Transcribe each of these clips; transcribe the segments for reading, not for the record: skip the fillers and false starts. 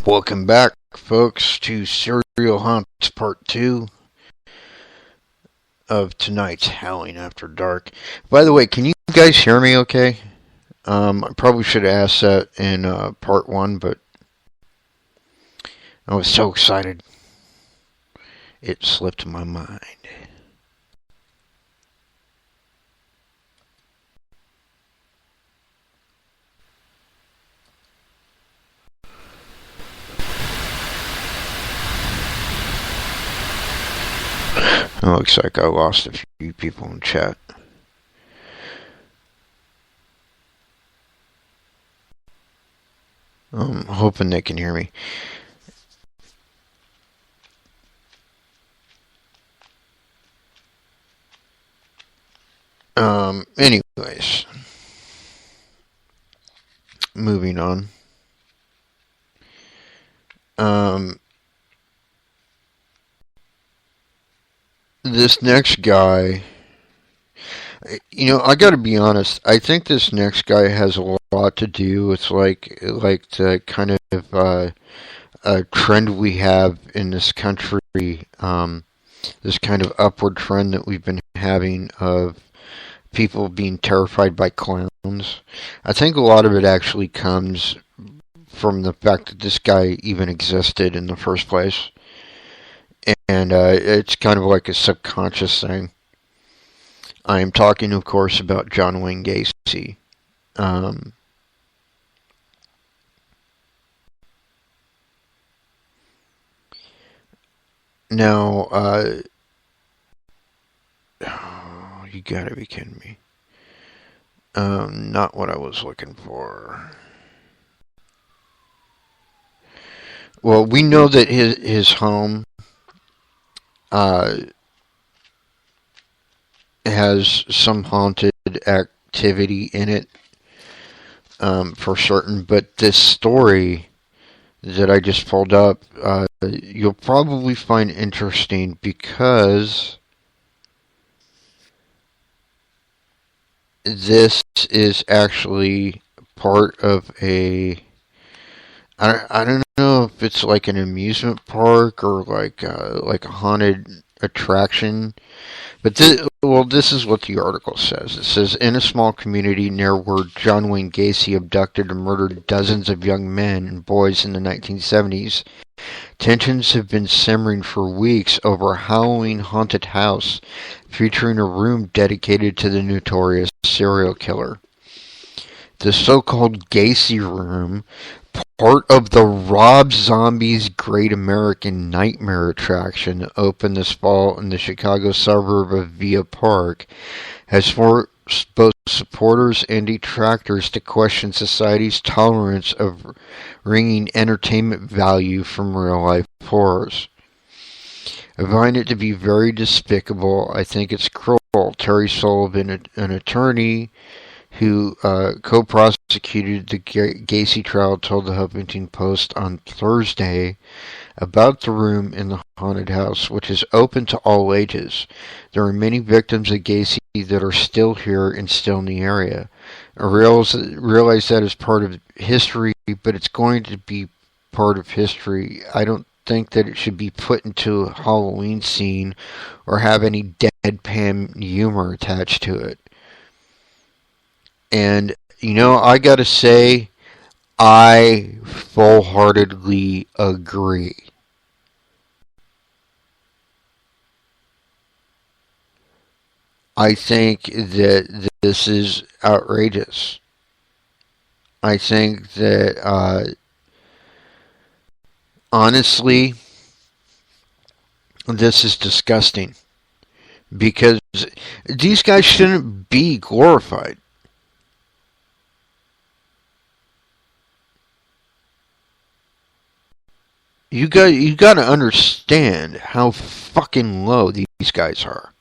Welcome back, folks, to Serial Haunts Part 2 of tonight's Howling After Dark. By the way, can you guys hear me okay? I probably should have asked that in Part 1, but I was so excited. It slipped my mind. It looks like I lost a few people in chat. I'm hoping they can hear me. Anyways. Moving on. This next guy, I gotta be honest, I think this next guy has a lot to do with like the kind of a trend we have in this country, this kind of upward trend that we've been having of people being terrified by clowns. I think a lot of it actually comes from the fact that this guy even existed in the first place. And it's kind of like a subconscious thing. I am talking, of course, about John Wayne Gacy. Now, you gotta be kidding me. Not what I was looking for. Well, we know that his home has some haunted activity in it, for certain. But this story that I just pulled up, you'll probably find interesting because this is actually part of I don't know if it's like an amusement park or like a haunted attraction. But this is what the article says. It says, in a small community near where John Wayne Gacy abducted and murdered dozens of young men and boys in the 1970s, tensions have been simmering for weeks over a Halloween haunted house featuring a room dedicated to the notorious serial killer. The so-called Gacy Room, part of the Rob Zombie's Great American Nightmare attraction that opened this fall in the Chicago suburb of Villa Park, has forced both supporters and detractors to question society's tolerance of wringing entertainment value from real-life horrors. I find it to be very despicable. I think it's cruel. Terry Sullivan, an attorney who co-prosecuted the Gacy trial, told the Huffington Post on Thursday about the room in the haunted house, which is open to all ages. There are many victims of Gacy that are still here and still in the area. I realize that is part of history, but it's going to be part of history. I don't think that it should be put into a Halloween scene or have any deadpan humor attached to it. And, I gotta say, I full-heartedly agree. I think that this is outrageous. I think that, honestly, this is disgusting. Because these guys shouldn't be glorified. You got to understand how fucking low these guys are.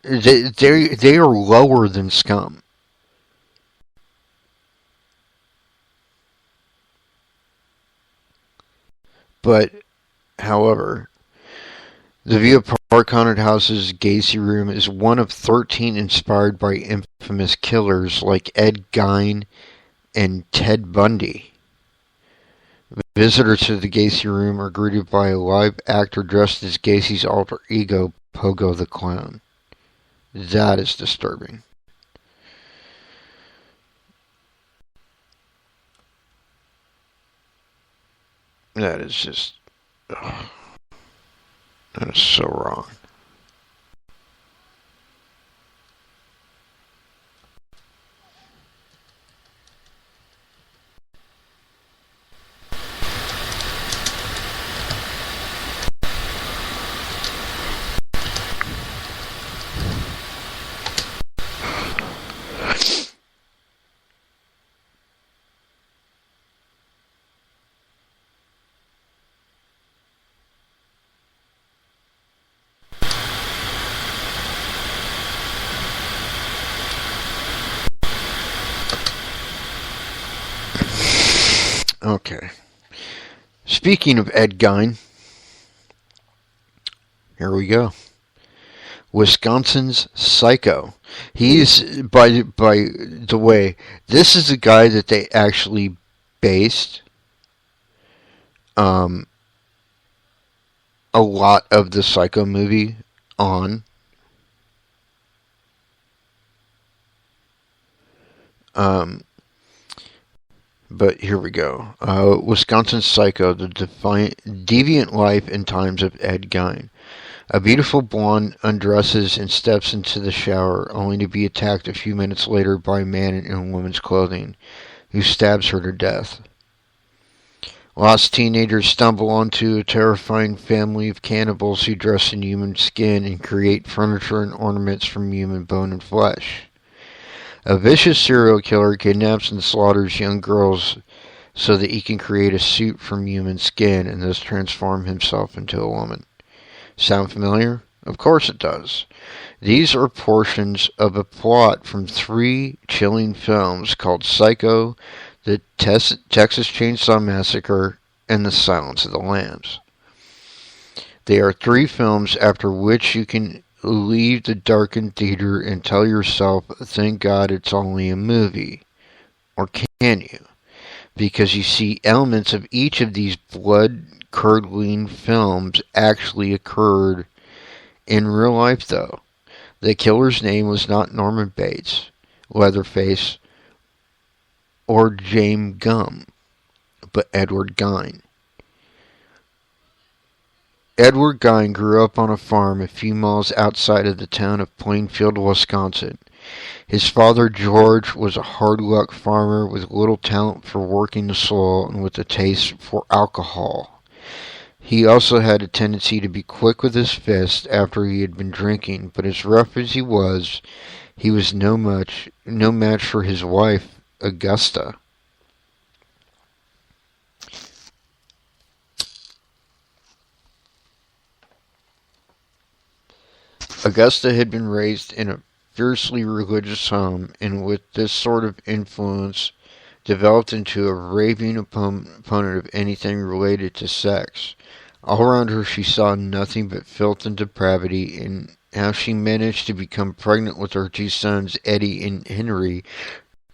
They are lower than scum. But, however, the Villa Park Haunted House's Gacy Room is one of 13 inspired by infamous killers like Ed Gein and Ted Bundy. Visitors to the Gacy room are greeted by a live actor dressed as Gacy's alter ego, Pogo the Clown. That is disturbing. That is just... ugh, that is so wrong. Okay. Speaking of Ed Gein, here we go. Wisconsin's Psycho. He's, by the way, this is the guy that they actually based um, a lot of the Psycho movie on. Um, but here we go. Wisconsin's Psycho, the deviant life and times of Ed Gein. A beautiful blonde undresses and steps into the shower, only to be attacked a few minutes later by a man in a woman's clothing, who stabs her to death. Lost teenagers stumble onto a terrifying family of cannibals who dress in human skin and create furniture and ornaments from human bone and flesh. A vicious serial killer kidnaps and slaughters young girls so that he can create a suit from human skin and thus transform himself into a woman. Sound familiar? Of course it does. These are portions of a plot from 3 chilling films called Psycho, The Texas Chainsaw Massacre, and The Silence of the Lambs. They are 3 films after which you can leave the darkened theater and tell yourself, thank God it's only a movie. Or can you? Because you see elements of each of these blood-curdling films actually occurred in real life, though. The killer's name was not Norman Bates, Leatherface, or James Gumb, but Edward Gein. Edward Gein grew up on a farm a few miles outside of the town of Plainfield, Wisconsin. His father, George, was a hard-luck farmer with little talent for working the soil and with a taste for alcohol. He also had a tendency to be quick with his fist after he had been drinking, but as rough as he was no match for his wife, Augusta. Augusta had been raised in a fiercely religious home, and with this sort of influence, developed into a raving opponent of anything related to sex. All around her she saw nothing but filth and depravity, and how she managed to become pregnant with her 2 sons, Eddie and Henry,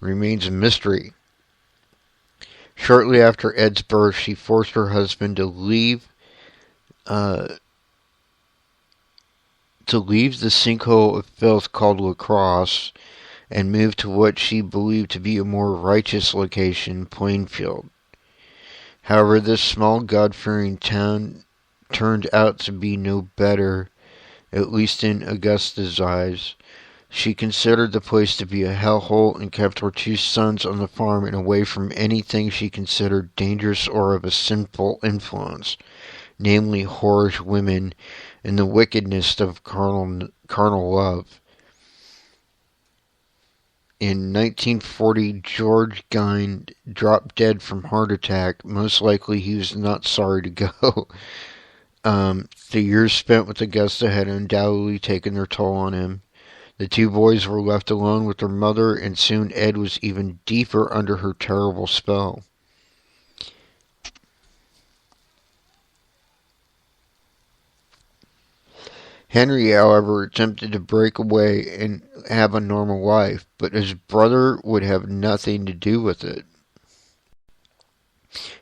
remains a mystery. Shortly after Ed's birth, she forced her husband to leave the sinkhole of filth called La Crosse and move to what she believed to be a more righteous location, Plainfield. However, this small God-fearing town turned out to be no better, at least in Augusta's eyes. She considered the place to be a hellhole and kept her 2 sons on the farm and away from anything she considered dangerous or of a sinful influence, namely whorish women and the wickedness of carnal love. In 1940, George Gein dropped dead from heart attack. Most likely he was not sorry to go. The years spent with Augusta had undoubtedly taken their toll on him. The 2 boys were left alone with their mother, and soon Ed was even deeper under her terrible spell. Henry, however, attempted to break away and have a normal life, but his brother would have nothing to do with it.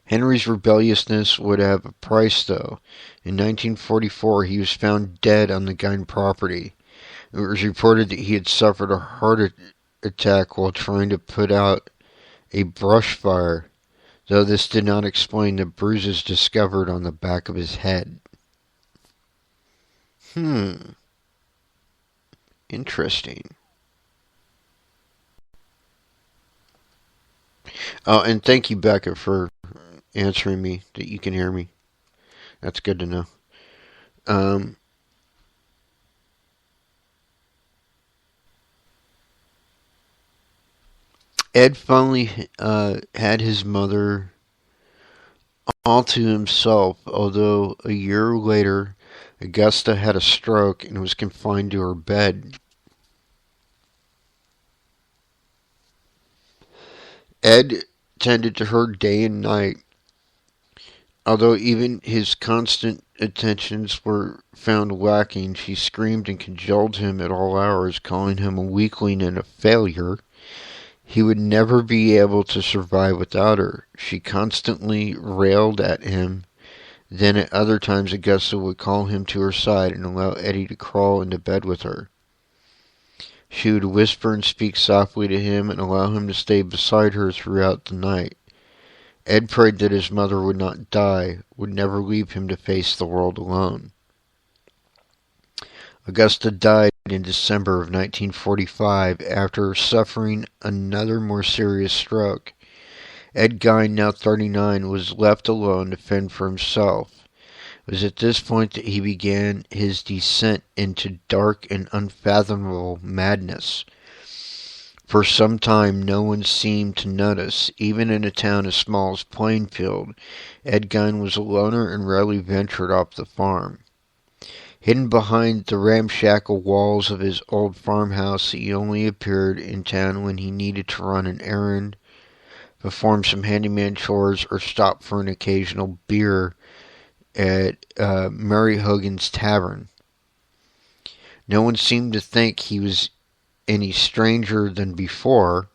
Henry's rebelliousness would have a price, though. In 1944, he was found dead on the Gein property. It was reported that he had suffered a heart attack while trying to put out a brush fire, though this did not explain the bruises discovered on the back of his head. Interesting. Oh, and thank you, Becca, for answering me that you can hear me. That's good to know. Um, Ed finally had his mother all to himself, although a year later, Augusta had a stroke and was confined to her bed. Ed tended to her day and night, although even his constant attentions were found lacking. She screamed and cajoled him at all hours, calling him a weakling and a failure. He would never be able to survive without her. She constantly railed at him. Then at other times Augusta would call him to her side and allow Eddie to crawl into bed with her. She would whisper and speak softly to him and allow him to stay beside her throughout the night. Ed prayed that his mother would not die, would never leave him to face the world alone. Augusta died in December of 1945 after suffering another more serious stroke. Ed Gein, now 39, was left alone to fend for himself. It was at this point that he began his descent into dark and unfathomable madness. For some time no one seemed to notice. Even in a town as small as Plainfield, Ed Gein was a loner and rarely ventured off the farm. Hidden behind the ramshackle walls of his old farmhouse, he only appeared in town when he needed to run an errand, perform some handyman chores, or stop for an occasional beer at Mary Hogan's Tavern. No one seemed to think he was any stranger than before.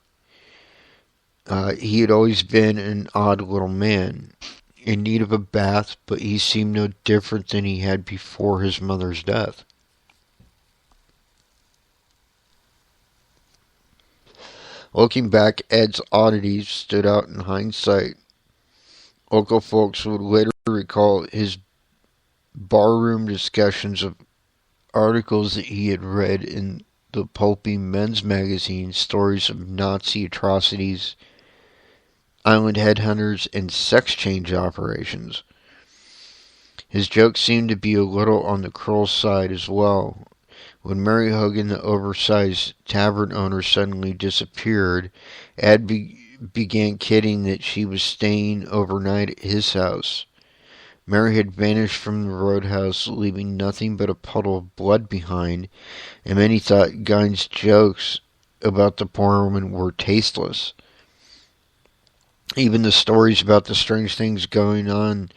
He had always been an odd little man, in need of a bath, but he seemed no different than he had before his mother's death. Looking back, Ed's oddities stood out in hindsight. Local folks would later recall his barroom discussions of articles that he had read in the pulpy men's magazine, stories of Nazi atrocities, island headhunters, and sex change operations. His jokes seemed to be a little on the cruel side as well. When Mary Hogan, the oversized tavern owner, suddenly disappeared, Ed began kidding that she was staying overnight at his house. Mary had vanished from the roadhouse, leaving nothing but a puddle of blood behind, and many thought Gein's jokes about the poor woman were tasteless. Even the stories about the strange things going on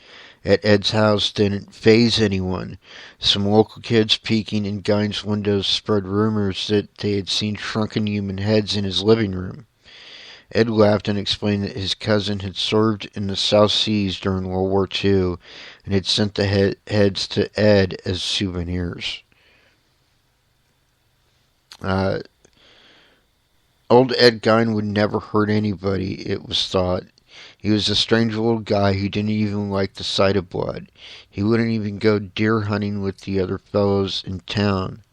at Ed's house didn't faze anyone. Some local kids peeking in Gein's windows spread rumors that they had seen shrunken human heads in his living room. Ed laughed and explained that his cousin had served in the South Seas during World War II and had sent the heads to Ed as souvenirs. Old Ed Gein would never hurt anybody, it was thought. He was a strange little guy who didn't even like the sight of blood. He wouldn't even go deer hunting with the other fellows in town.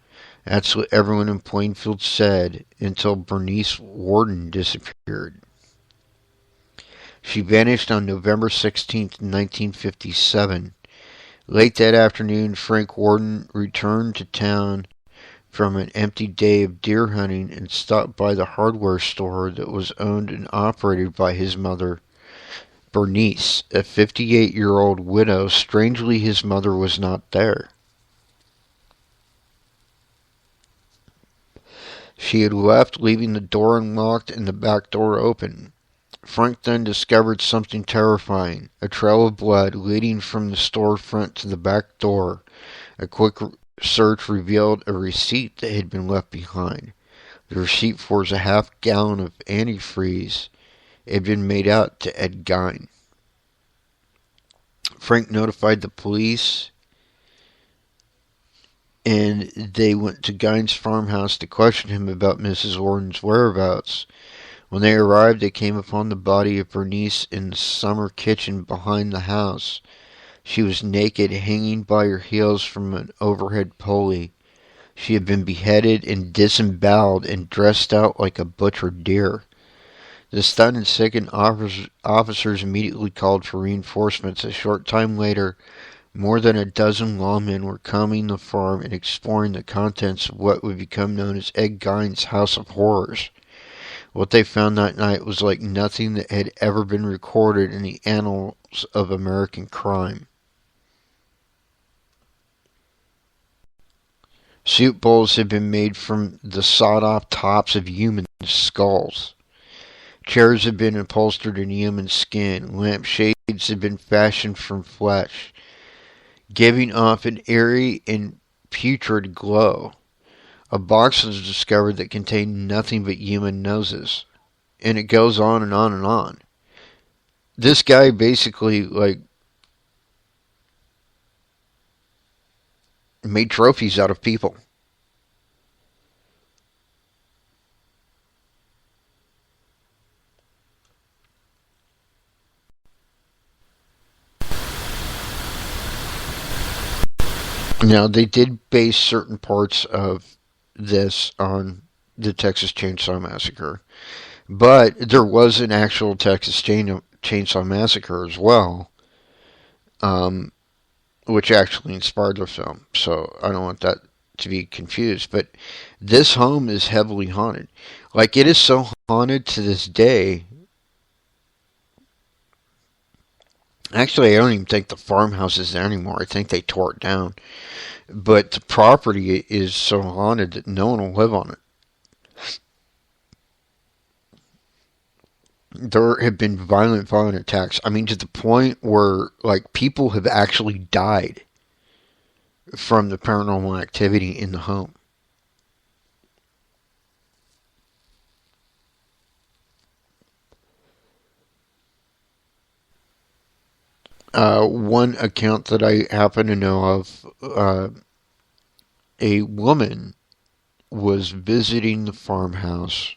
That's what everyone in Plainfield said, until Bernice Warden disappeared. She vanished on November 16th, 1957. Late that afternoon, Frank Warden returned to town from an empty day of deer hunting and stopped by the hardware store that was owned and operated by his mother, Bernice, a 58-year-old widow. Strangely, his mother was not there. She had left, leaving the door unlocked and the back door open. Frank then discovered something terrifying, a trail of blood leading from the storefront to the back door. A quick search revealed a receipt that had been left behind. The receipt for a half-gallon of antifreeze. It had been made out to Ed Gein. Frank notified the police, and they went to Guy's farmhouse to question him about Mrs. Orden's whereabouts. When they arrived, they came upon the body of Bernice in the summer kitchen behind the house. She was naked, hanging by her heels from an overhead pulley. She had been beheaded and disemboweled and dressed out like a butchered deer. The stunned and sickened officers immediately called for reinforcements. A short time later, more than a dozen lawmen were combing the farm and exploring the contents of what would become known as Ed Gein's House of Horrors. What they found that night was like nothing that had ever been recorded in the annals of American crime. Soup bowls had been made from the sawed-off tops of human skulls. Chairs had been upholstered in human skin. Lampshades had been fashioned from flesh, giving off an eerie and putrid glow. A box was discovered that contained nothing but human noses. And it goes on and on and on. This guy basically, made trophies out of people. Now, they did base certain parts of this on the Texas Chainsaw Massacre, but there was an actual Texas Chainsaw Massacre as well, which actually inspired the film. So I don't want that to be confused. But this home is heavily haunted. Like, it is so haunted to this day. Actually, I don't even think the farmhouse is there anymore. I think they tore it down. But the property is so haunted that no one will live on it. There have been violent attacks. I mean, to the point where, like, people have actually died from the paranormal activity in the home. One account that I happen to know of, a woman was visiting the farmhouse.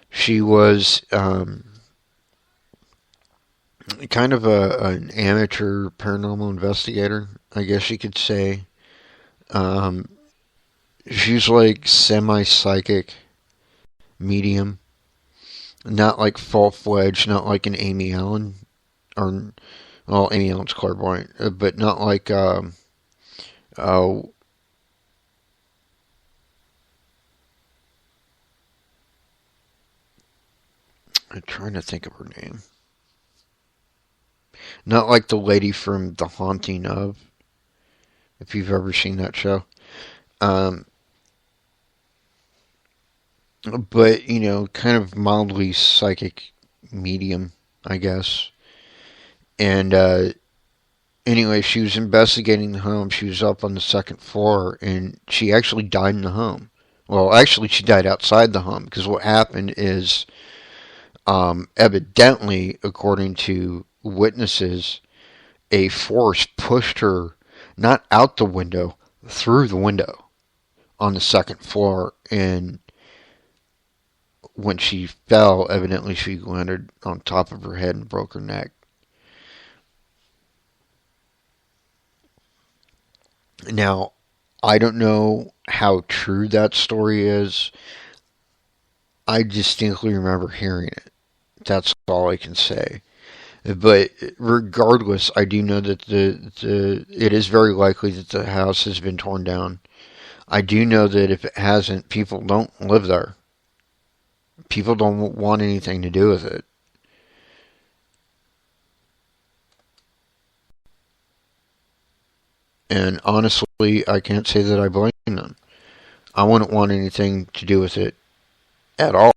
She was kind of an amateur paranormal investigator, I guess you could say. She's like semi-psychic medium, not like full-fledged, not like an Amy Allen, or, well, Amy Allen's clairvoyant, but not like I'm trying to think of her name. Not like the lady from The Haunting of, if you've ever seen that show. Um, but, kind of mildly psychic medium, I guess. And anyway, she was investigating the home. She was up on the second floor, and she actually died in the home. Well, actually, she died outside the home, because what happened is, evidently, according to witnesses, a force pushed her not out the window, through the window on the second floor, and when she fell, evidently she landed on top of her head and broke her neck. Now, I don't know how true that story is. I distinctly remember hearing it. That's all I can say. But regardless, I do know that it is very likely that the house has been torn down. I do know that if it hasn't, people don't live there. People don't want anything to do with it. And honestly, I can't say that I blame them. I wouldn't want anything to do with it at all,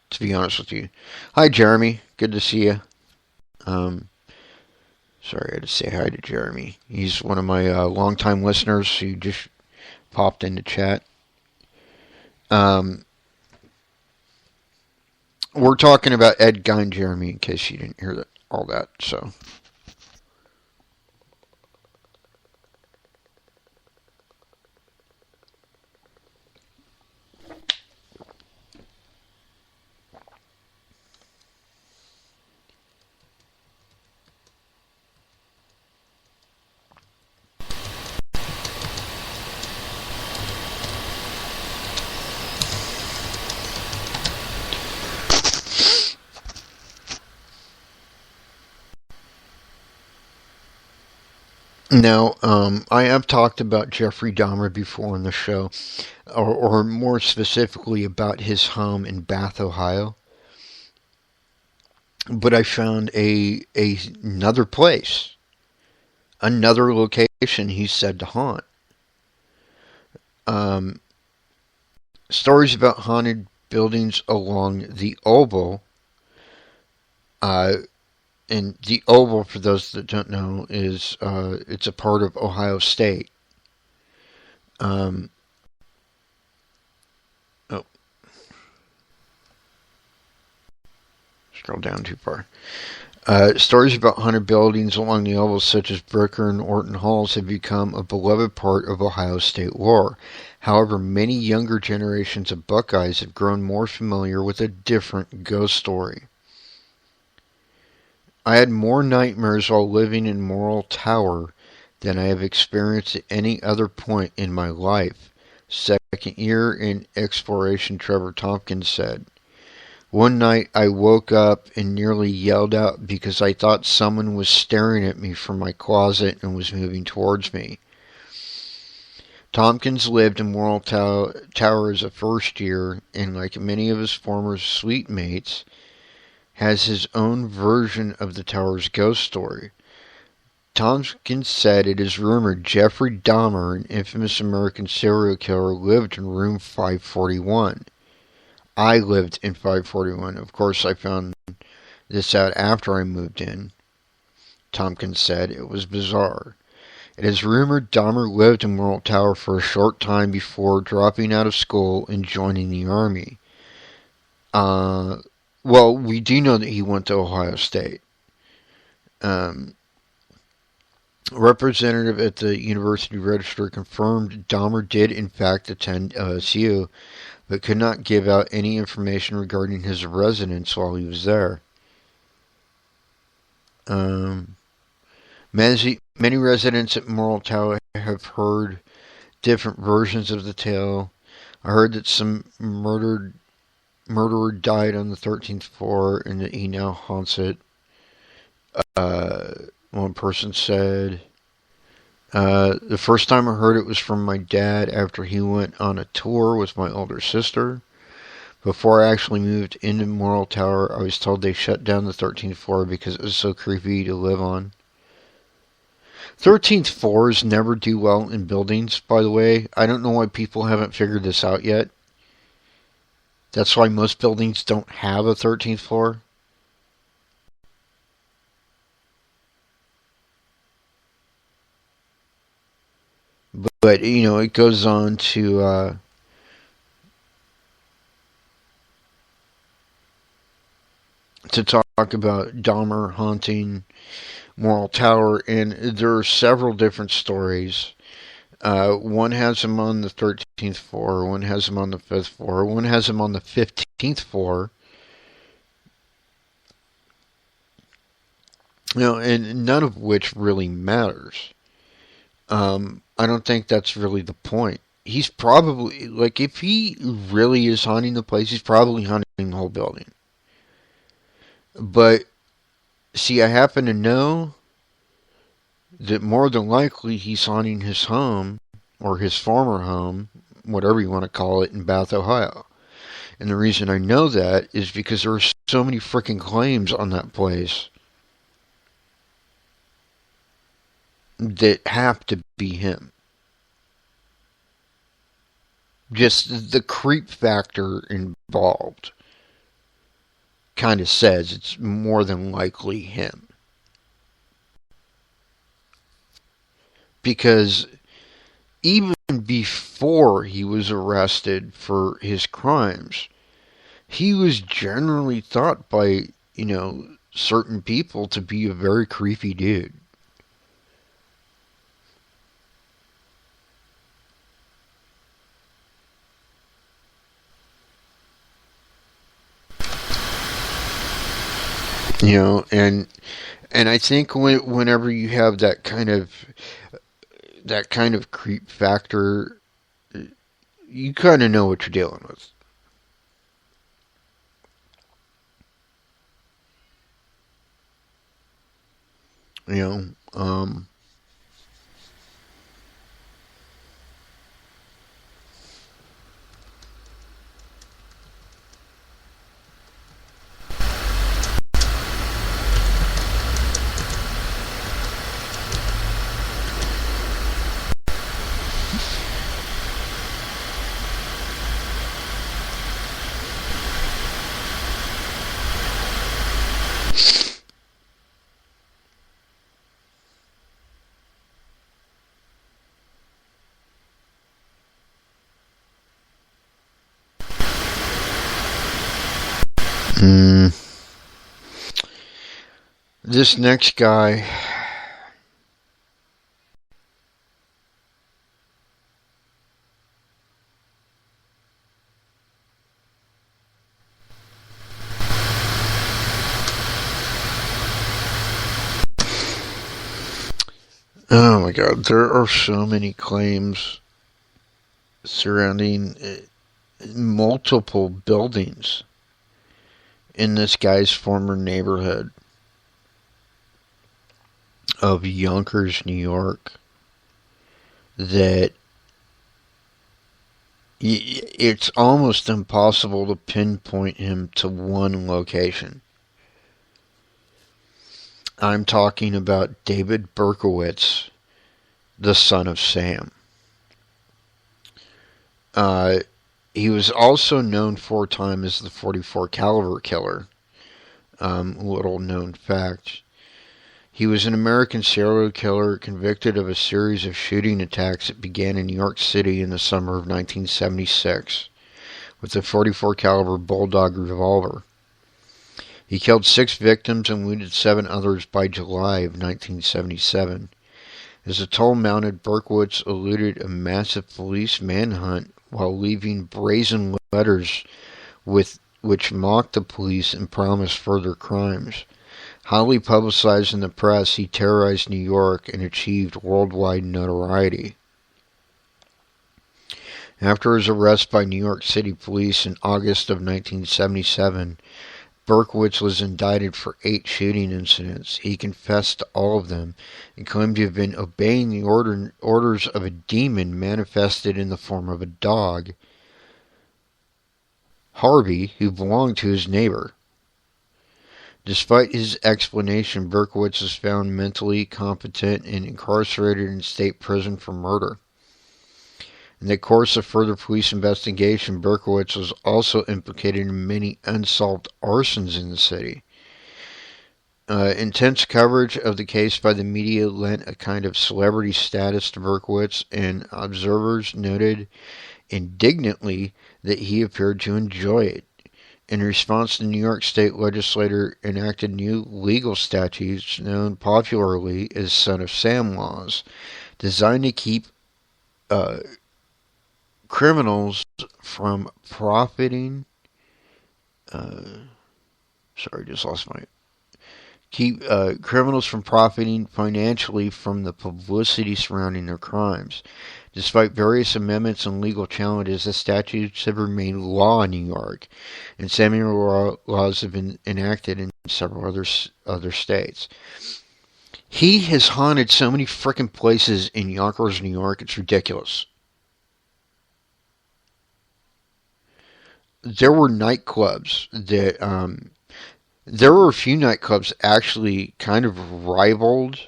to be honest with you. Hi, Jeremy. Good to see you. Um, Sorry, I had to say hi to Jeremy. He's one of my longtime listeners who just popped into chat. Um, we're talking about Ed Gein, Jeremy, in case you didn't hear that. all that. So now, I have talked about Jeffrey Dahmer before on the show, or more specifically about his home in Bath, Ohio. But I found a another place, another location he's said to haunt. Um, Stories about haunted buildings along the Oval. Uh, and the Oval, for those that don't know, is it's a part of Ohio State. Um, oh, scroll down too far. Stories about haunted buildings along the Oval, such as Bricker and Orton Halls, have become a beloved part of Ohio State lore. However, many younger generations of Buckeyes have grown more familiar with a different ghost story. I had more nightmares while living in Morrill Tower than I have experienced at any other point in my life, second year in exploration Trevor Tompkins said. One night I woke up and nearly yelled out because I thought someone was staring at me from my closet and was moving towards me. Tompkins lived in Morrill Tower as a first year, and like many of his former suite mates, has his own version of the tower's ghost story. Tompkins said it is rumored Jeffrey Dahmer, an infamous American serial killer, lived in room 541. I lived in 541. Of course, I found this out after I moved in. Tompkins said it was bizarre. It is rumored Dahmer lived in Morrill Tower for a short time before dropping out of school and joining the Army. Well, we do know that he went to Ohio State. Representative at the University Register confirmed Dahmer did in fact attend LSU, but could not give out any information regarding his residence while he was there. Many residents at Morrill Tower have heard different versions of the tale. I heard that some murderer died on the 13th floor and that he now haunts it. One person said, the first time I heard it was from my dad after he went on a tour with my older sister. Before I actually moved into Morrill Tower, I was told they shut down the 13th floor because it was so creepy to live on. 13th floors never do well in buildings, by the way. I don't know why people haven't figured this out yet. That's why most buildings don't have a 13th floor. But you know, it goes on to talk about Dahmer haunting Morrill Tower, and there are several different stories. One has him on the 13th floor, one has him on the 5th floor, one has him on the 15th floor. You know, and none of which really matters. I don't think that's really the point. He's probably, like, if he really is haunting the place, he's probably haunting the whole building. But, see, I happen to know that more than likely he's haunting his home, or his former home, whatever you want to call it, in Bath, Ohio. And the reason I know that is because there are so many freaking claims on that place that have to be him. Just the creep factor involved kind of says it's more than likely him. Because even before he was arrested for his crimes, he was generally thought by, you know, certain people to be a very creepy dude. You know, and I think whenever you have that kind of creep factor, you kind of know what you're dealing with. You know, mm, this next guy. Oh my God, there are so many claims surrounding multiple buildings in this guy's former neighborhood of Yonkers, New York, that it's almost impossible to pinpoint him to one location. I'm talking about David Berkowitz, the son of Sam. Uh, he was also known for a time as the 44 caliber killer. Little known fact. He was an American serial killer convicted of a series of shooting attacks that began in New York City in the summer of 1976 with a 44 caliber Bulldog revolver. He killed 6 victims and wounded 7 others by July of 1977. As the toll mounted, Berkowitz eluded a massive police manhunt while leaving brazen letters which mocked the police and promised further crimes. Highly publicized in the press, he terrorized New York and achieved worldwide notoriety. After his arrest by New York City police in August of 1977, Berkowitz was indicted for 8 shooting incidents. He confessed to all of them and claimed to have been obeying the orders of a demon manifested in the form of a dog, Harvey, who belonged to his neighbor. Despite his explanation, Berkowitz was found mentally competent and incarcerated in state prison for murder. In the course of further police investigation, Berkowitz was also implicated in many unsolved arsons in the city. Intense coverage of the case by the media lent a kind of celebrity status to Berkowitz, and observers noted indignantly that he appeared to enjoy it. In response, the New York State Legislature enacted new legal statutes known popularly as Son of Sam laws, designed to keep criminals from profiting. Sorry, just lost my. Keep criminals from profiting financially from the publicity surrounding their crimes. Despite various amendments and legal challenges, the statutes have remained law in New York, and similar laws have been enacted in several other states. He has haunted so many frickin' places in Yonkers, New York, it's ridiculous. There were nightclubs that, there were a few nightclubs actually kind of rivaled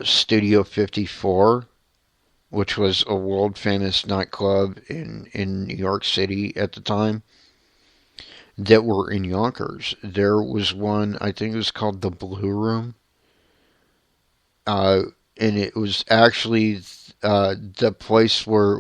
Studio 54, which was a world famous nightclub in New York City at the time, that were in Yonkers. There was one, I think it was called the Blue Room, and it was actually the place where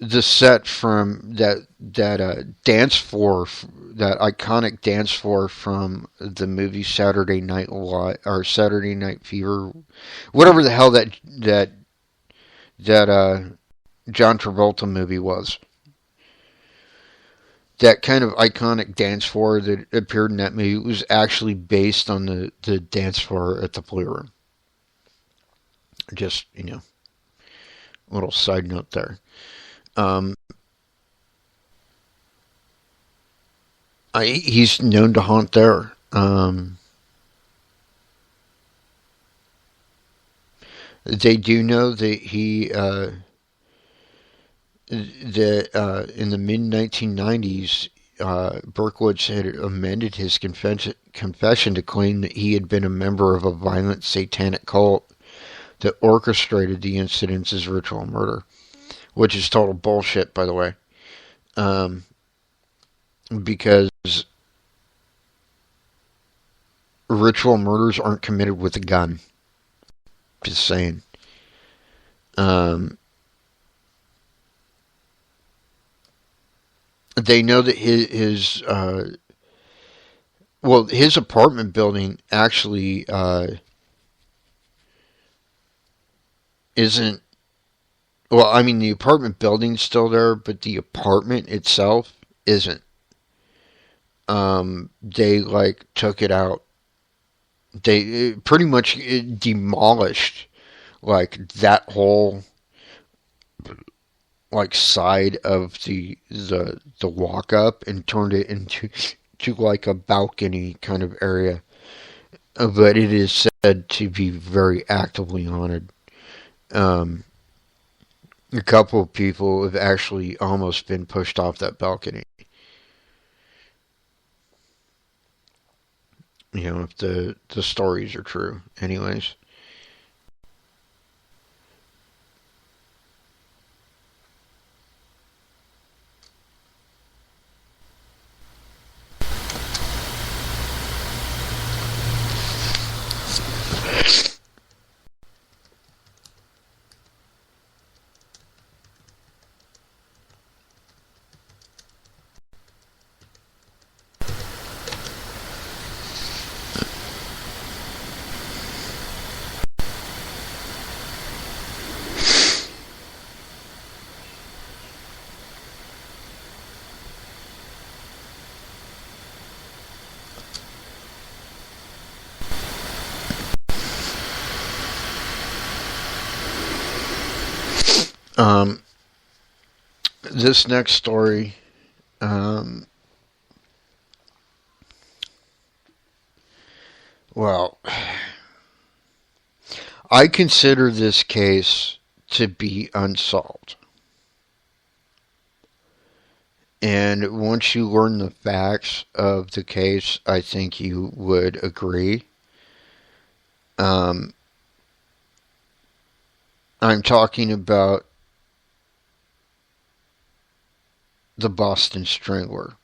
the set from that dance floor, that iconic dance floor from the movie Saturday Night Live or Saturday Night Fever, whatever the hell that John Travolta movie was. That kind of iconic dance floor that appeared in that movie was actually based on the dance floor at the Blue Room. Just, a little side note there. Um, he's known to haunt there. They do know that in the mid 1990s, Berkowitz had amended his confession to claim that he had been a member of a violent satanic cult that orchestrated the incidents as ritual murder, which is total bullshit, by the way. Because ritual murders aren't committed with a gun. Just saying. They know that his his apartment building actually isn't. Well, I mean, the apartment building's still there, but the apartment itself isn't. They took it out. They pretty much demolished that whole side of the walk up and turned it into a balcony kind of area. But it is said to be very actively haunted. A couple of people have actually almost been pushed off that balcony. If the stories are true. Anyways. This next story, well, I consider this case to be unsolved. And once you learn the facts of the case, I think you would agree. I'm talking about the Boston Strangler.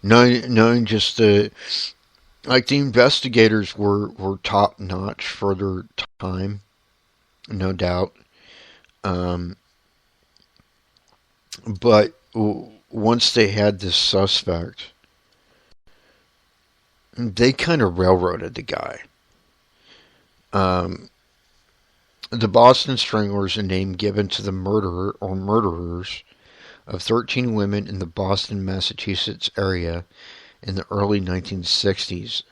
Knowing just the investigators were top notch for their time, no doubt. But once they had this suspect, they kind of railroaded the guy. The Boston Strangler is a name given to the murderer or murderers of 13 women in the Boston, Massachusetts area in the early 1960s.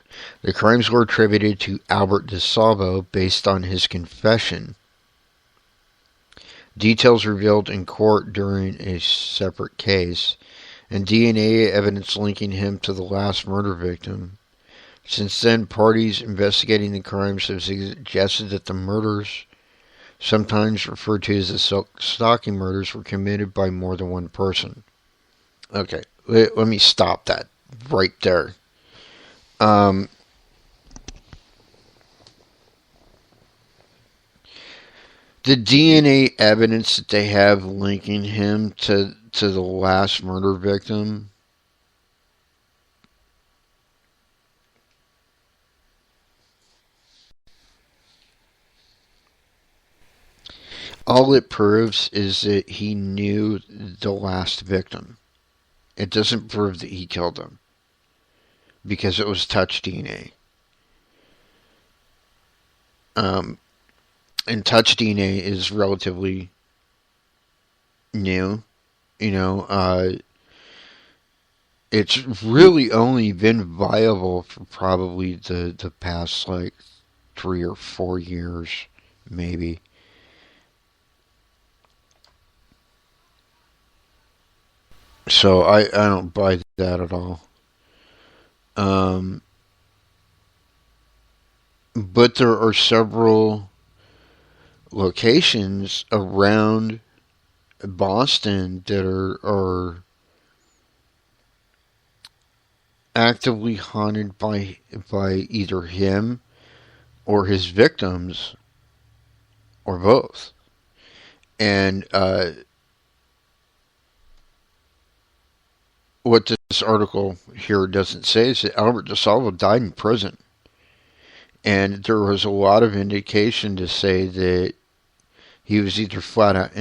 The crimes were attributed to Albert DeSalvo based on his confession. Details revealed in court during a separate case, and DNA evidence linking him to the last murder victim. Since then, parties investigating the crimes have suggested that the murders, sometimes referred to as the silk stocking murders, were committed by more than one person. Okay, let me stop that right there. The DNA evidence that they have linking him to the last murder victim All it proves is that he knew the last victim. It doesn't prove that he killed them because it was touch DNA. Um, and touch DNA is relatively new. You know, it's really only been viable for probably the past like 3 or 4 years, maybe. So I don't buy that at all. Um, but there are several locations around Boston that are actively haunted by either him or his victims or both. And what this article here doesn't say is that Albert DeSalvo died in prison. And there was a lot of indication to say that he was either flat out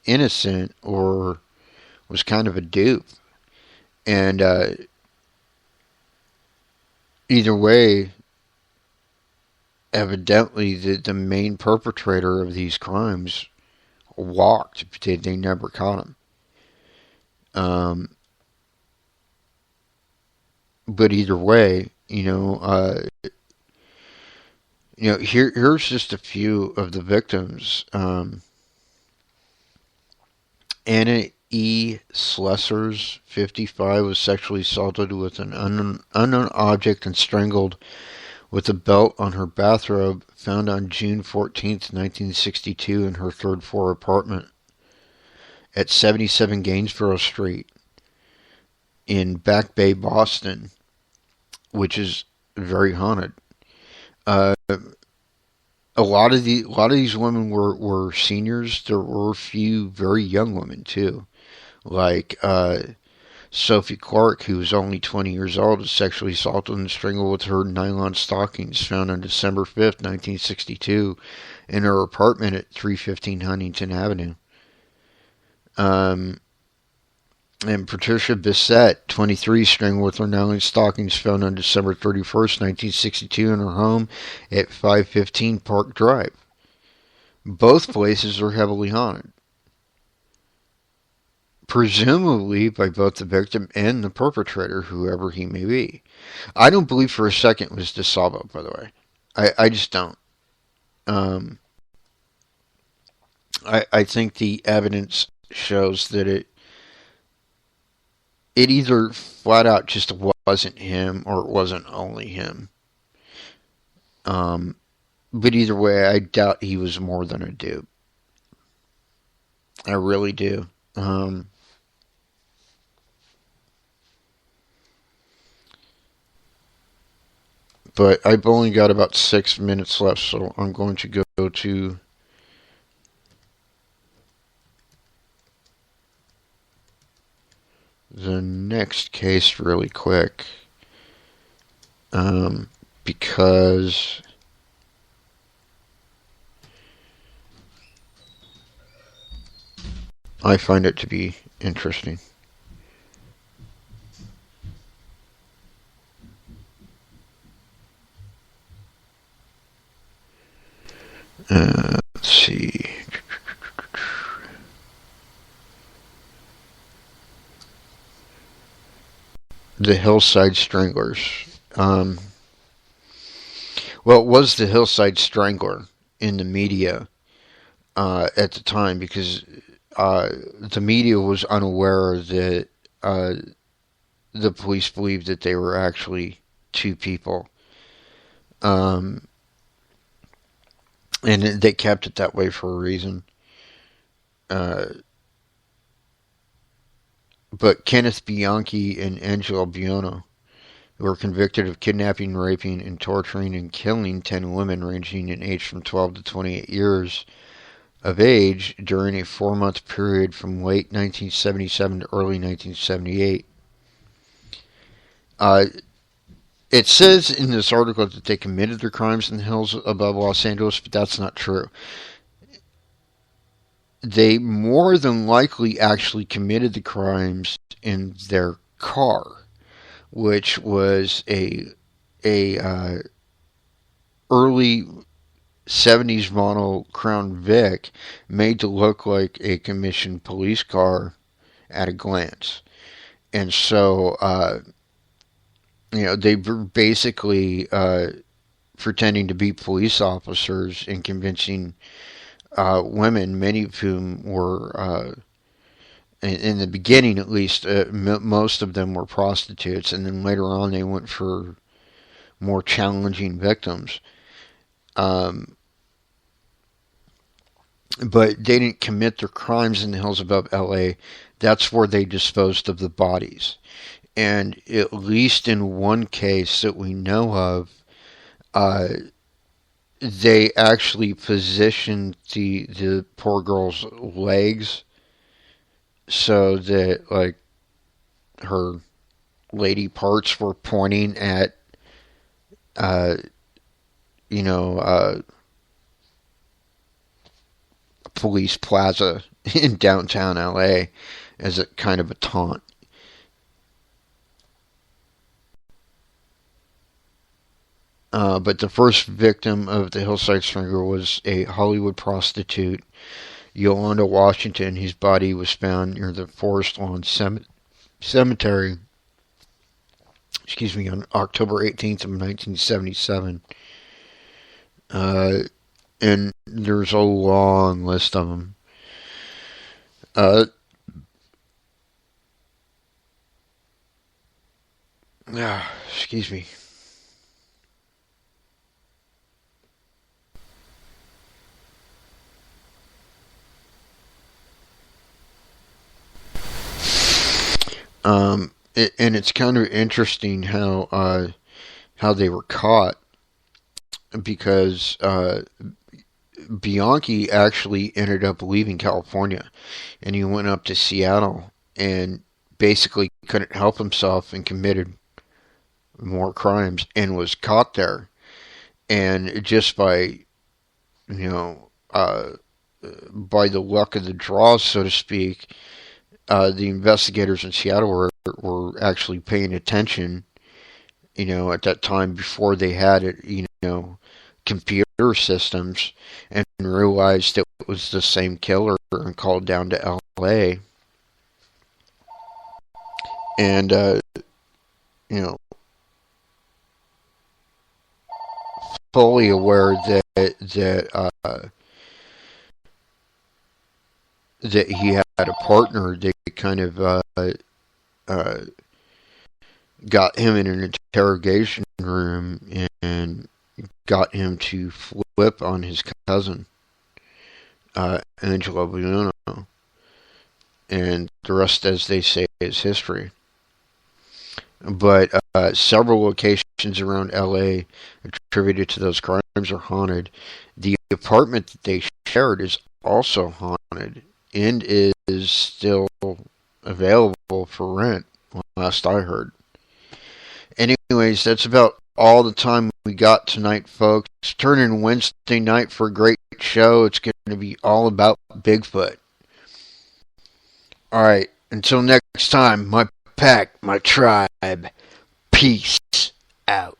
innocent or was kind of a dupe. And either way, evidently the main perpetrator of these crimes walked. They never caught him. But either way, here's just a few of the victims. Anna E. Slessers, 55, was sexually assaulted with an unknown object and strangled with a belt on her bathrobe, found on June 14th, 1962 in her third floor apartment at 77 Gainesborough Street in Back Bay, Boston, which is very haunted. A lot of these women were seniors. There were a few very young women too, like Sophie Clark, who was only 20 years old, was sexually assaulted and strangled with her nylon stockings, found on December 5th, 1962, in her apartment at 315 Huntington Avenue. And Patricia Bissett, 23, strangled with her nylon stockings, found on December 31st, 1962, in her home at 515 Park Drive. Both places are heavily haunted, presumably by both the victim and the perpetrator, whoever he may be. I don't believe for a second it was DeSalvo, by the way. I just don't. I think the evidence shows that it either flat out just wasn't him or it wasn't only him. But either way, I doubt he was more than a dupe. I really do. But I've only got about 6 minutes left, so I'm going to go to the next case really quick. Because I find it to be interesting. Let's see. The Hillside Stranglers. Well, it was the Hillside Strangler in the media at the time because the media was unaware that the police believed that they were actually two people. And they kept it that way for a reason. But Kenneth Bianchi and Angelo Buono were convicted of kidnapping, raping, and torturing and killing 10 women ranging in age from 12 to 28 years of age during a 4-month period from late 1977 to early 1978. It says in this article that they committed their crimes in the hills above Los Angeles, but that's not true. they more than likely actually committed the crimes in their car, which was a early '70s model Crown Vic, made to look like a commissioned police car at a glance. And so, they were basically pretending to be police officers and convincing women, many of whom were, in the beginning at least, most of them were prostitutes, and then later on they went for more challenging victims. Um, but they didn't commit their crimes in the hills above LA. That's where they disposed of the bodies. And at least in one case that we know of, uh, they actually positioned the poor girl's legs so that like her lady parts were pointing at uh, you know police plaza in downtown LA as a kind of a taunt. But the first victim of the Hillside Stringer was a Hollywood prostitute, Yolanda Washington, whose body was found near the Forest Lawn Cemetery, on October 18th of 1977. And there's a long list of them. Uh, excuse me. And it's kind of interesting how they were caught because Bianchi actually ended up leaving California and he went up to Seattle and basically couldn't help himself and committed more crimes and was caught there. And just you know, uh, by the luck of the draw, so to speak, the investigators in Seattle were actually paying attention, at that time before they had it, computer systems, and realized it was the same killer and called down to LA. And, you know, fully aware that he had a partner, they kind of uh, got him in an interrogation room and got him to flip on his cousin, Angela Buono. And the rest, as they say, is history. But several locations around LA attributed to those crimes are haunted. The apartment that they shared is also haunted and is still available for rent, last I heard. Anyways, that's about all the time we got tonight, folks. Turn in Wednesday night for a great show. It's going to be all about Bigfoot. Alright, until next time, my pack, my tribe, peace out.